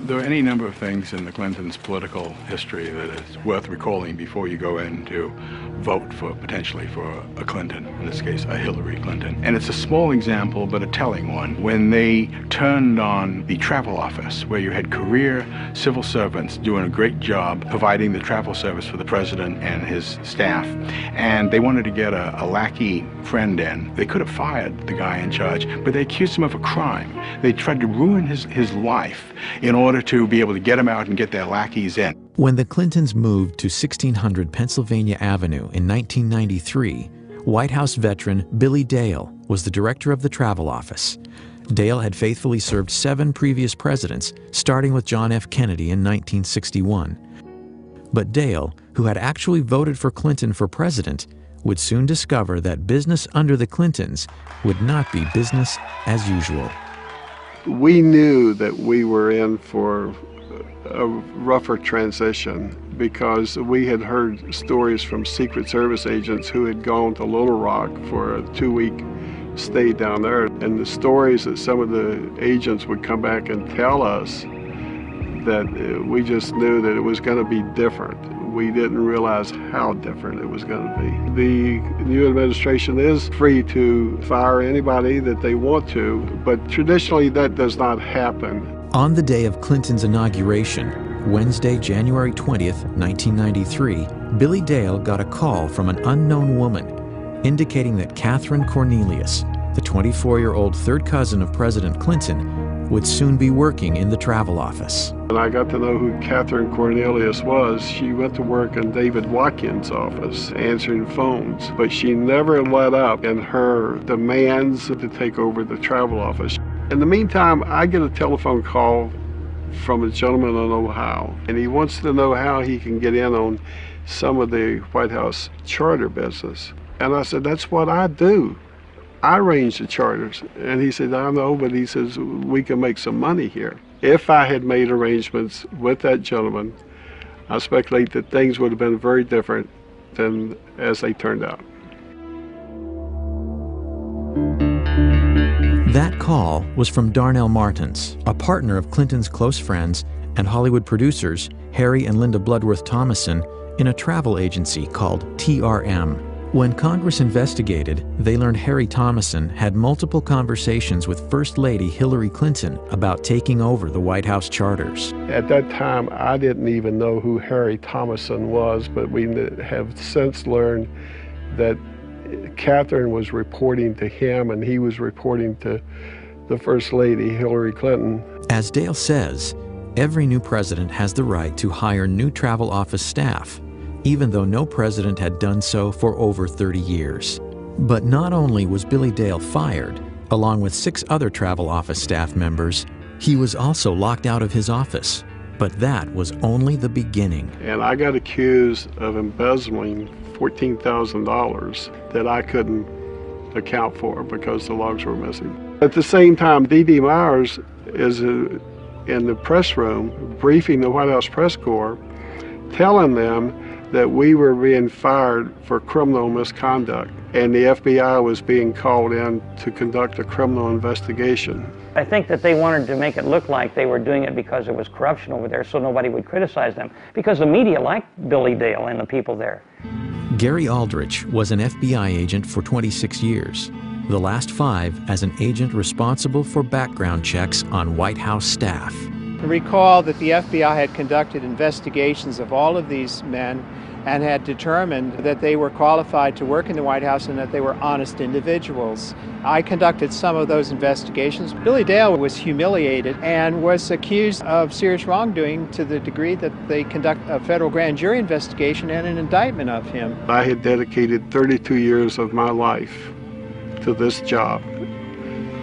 There are any number of things in the Clintons' political history that is worth recalling before you go in to vote for, potentially, for a Clinton, in this case, a Hillary Clinton. And it's a small example, but a telling one. When they turned on the travel office, where you had career civil servants doing a great job providing the travel service for the president and his staff, and they wanted to get a lackey friend in, they could have fired the guy in charge, but they accused him of a crime. They tried to ruin his life in order to be able to get him out and get their lackeys in. When the Clintons moved to 1600 Pennsylvania Avenue in 1993, White House veteran Billy Dale was the director of the travel office. Dale had faithfully served 7 previous presidents, starting with John F. Kennedy in 1961. But Dale, who had actually voted for Clinton for president, would soon discover that business under the Clintons would not be business as usual. We knew that we were in for a rougher transition because we had heard stories from Secret Service agents who had gone to Little Rock for a 2-week stay down there. And the stories that some of the agents would come back and tell us, that we just knew that it was going to be different. We didn't realize how different it was going to be. The new administration is free to fire anybody that they want to, but traditionally that does not happen. On the day of Clinton's inauguration, Wednesday, January 20th, 1993, Billy Dale got a call from an unknown woman indicating that Catherine Cornelius, the 24-year-old third cousin of President Clinton, would soon be working in the travel office. And I got to know who Catherine Cornelius was. She went to work in David Watkins' office, answering phones, but she never let up in her demands to take over the travel office. In the meantime, I get a telephone call from a gentleman in Ohio, and he wants to know how he can get in on some of the White House charter business. And I said, that's what I do. I arrange the charters. And he said, I know, but he says, we can make some money here. If I had made arrangements with that gentleman, I speculate that things would have been very different than as they turned out. That call was from Darnell Martins, a partner of Clinton's close friends and Hollywood producers Harry and Linda Bloodworth Thomason in a travel agency called TRM. When Congress investigated, they learned Harry Thomason had multiple conversations with First Lady Hillary Clinton about taking over the White House charters. At that time, I didn't even know who Harry Thomason was, but we have since learned that Catherine was reporting to him and he was reporting to the First Lady, Hillary Clinton. As Dale says, every new president has the right to hire new travel office staff, even though no president had done so for over 30 years. But not only was Billy Dale fired, along with 6 other travel office staff members, he was also locked out of his office. But that was only the beginning. And I got accused of embezzling $14,000 that I couldn't account for because the logs were missing. At the same time, D.D. Myers is in the press room briefing the White House press corps, telling them that we were being fired for criminal misconduct and the FBI was being called in to conduct a criminal investigation. I think that they wanted to make it look like they were doing it because there was corruption over there so nobody would criticize them, because the media liked Billy Dale and the people there. Gary Aldrich was an FBI agent for 26 years, the last 5 as an agent responsible for background checks on White House staff. Recall that the FBI had conducted investigations of all of these men and had determined that they were qualified to work in the White House and that they were honest individuals. I conducted some of those investigations. Billy Dale was humiliated and was accused of serious wrongdoing to the degree that they conduct a federal grand jury investigation and an indictment of him. I had dedicated 32 years of my life to this job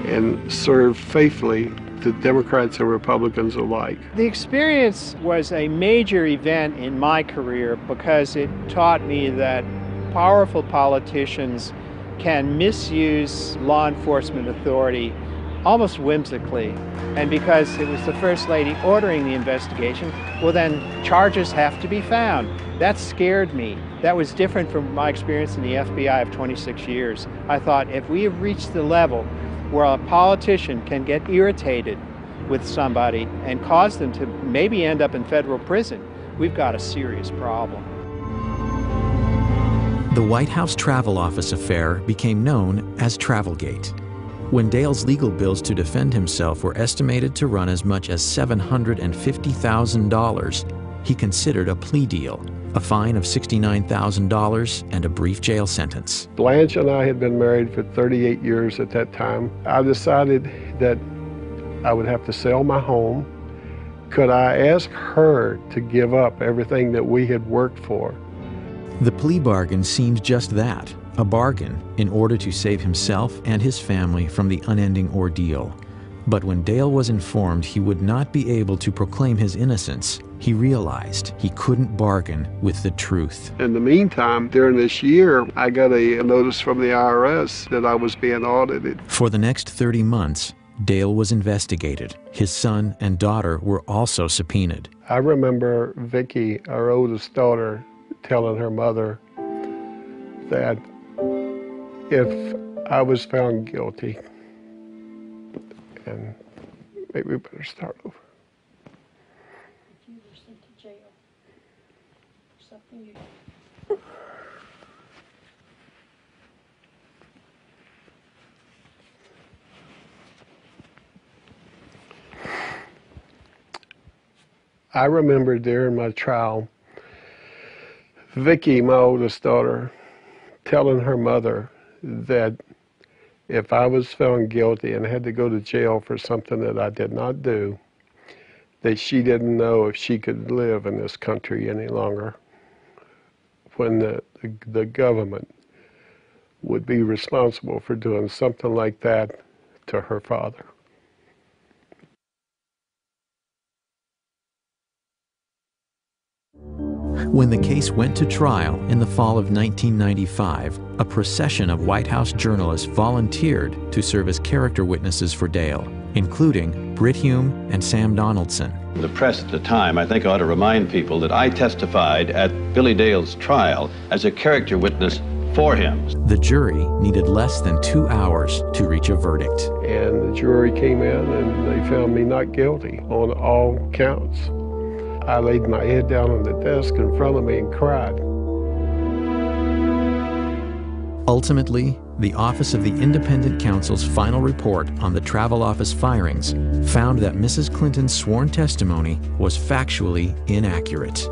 and served faithfully to Democrats and Republicans alike. The experience was a major event in my career because it taught me that powerful politicians can misuse law enforcement authority almost whimsically. And because it was the First Lady ordering the investigation, well then charges have to be found. That scared me. That was different from my experience in the FBI of 26 years. I thought if we have reached the level where a politician can get irritated with somebody and cause them to maybe end up in federal prison, we've got a serious problem. The White House Travel Office affair became known as Travelgate. When Dale's legal bills to defend himself were estimated to run as much as $750,000, he considered a plea deal, a fine of $69,000 and a brief jail sentence. Blanche and I had been married for 38 years at that time. I decided that I would have to sell my home. Could I ask her to give up everything that we had worked for? The plea bargain seemed just that, a bargain in order to save himself and his family from the unending ordeal. But when Dale was informed he would not be able to proclaim his innocence, he realized he couldn't bargain with the truth. In the meantime, during this year, I got a notice from the IRS that I was being audited. For the next 30 months, Dale was investigated. His son and daughter were also subpoenaed. I remember Vicki, our oldest daughter, telling her mother that if I was found guilty, and maybe we better start over. You were sent to jail for something you... I remember during my trial, Vicki, my oldest daughter, telling her mother that if I was found guilty and had to go to jail for something that I did not do, that she didn't know if she could live in this country any longer, when the government would be responsible for doing something like that to her father. When the case went to trial in the fall of 1995, a procession of White House journalists volunteered to serve as character witnesses for Dale, including Brit Hume and Sam Donaldson. The press at the time, I think, ought to remind people that I testified at Billy Dale's trial as a character witness for him. The jury needed less than 2 hours to reach a verdict. And the jury came in and they found me not guilty on all counts. I laid my head down on the desk in front of me and cried. Ultimately, the Office of the Independent Counsel's final report on the Travel Office firings found that Mrs. Clinton's sworn testimony was factually inaccurate.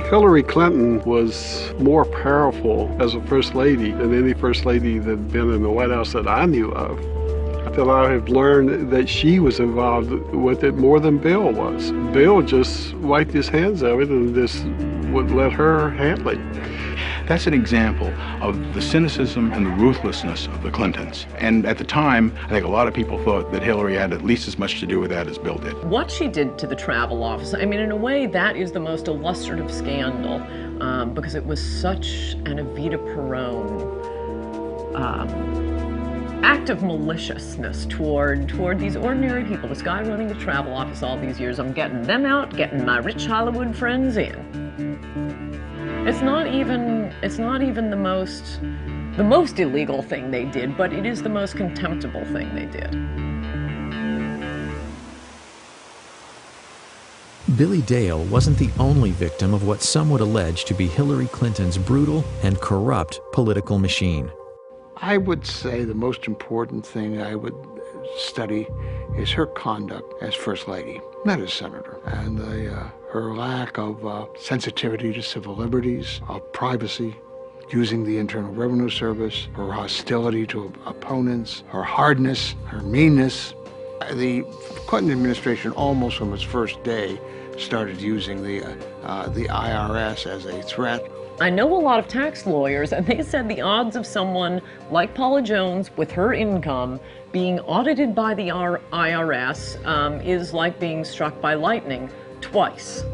Hillary Clinton was more powerful as a first lady than any first lady that had been in the White House that I knew of. That I have learned that she was involved with it more than Bill was. Bill just wiped his hands of it and just would let her handle it. That's an example of the cynicism and the ruthlessness of the Clintons. And at the time, I think a lot of people thought that Hillary had at least as much to do with that as Bill did. What she did to the travel office, I mean, in a way, that is the most illustrative scandal because it was such an Evita Peron act of maliciousness toward these ordinary people. This guy running the travel office all these years, I'm getting them out, getting my rich Hollywood friends in. It's not even the most illegal thing they did, but it is the most contemptible thing they did. Billy Dale wasn't the only victim of what some would allege to be Hillary Clinton's brutal and corrupt political machine. I would say the most important thing I would study is her conduct as First Lady, not as Senator, and her lack of sensitivity to civil liberties, of privacy, using the Internal Revenue Service, her hostility to opponents, her hardness, her meanness. The Clinton administration, almost from its first day, started using the IRS as a threat. I know a lot of tax lawyers, and they said the odds of someone like Paula Jones with her income being audited by the IRS is like being struck by lightning twice.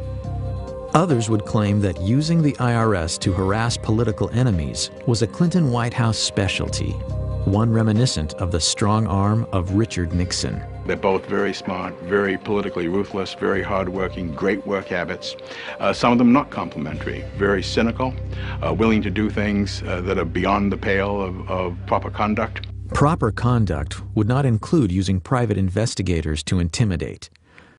Others would claim that using the IRS to harass political enemies was a Clinton White House specialty, one reminiscent of the strong arm of Richard Nixon. They're both very smart, very politically ruthless, very hardworking, great work habits. Some of them not complimentary, very cynical, willing to do things that are beyond the pale of proper conduct. Proper conduct would not include using private investigators to intimidate.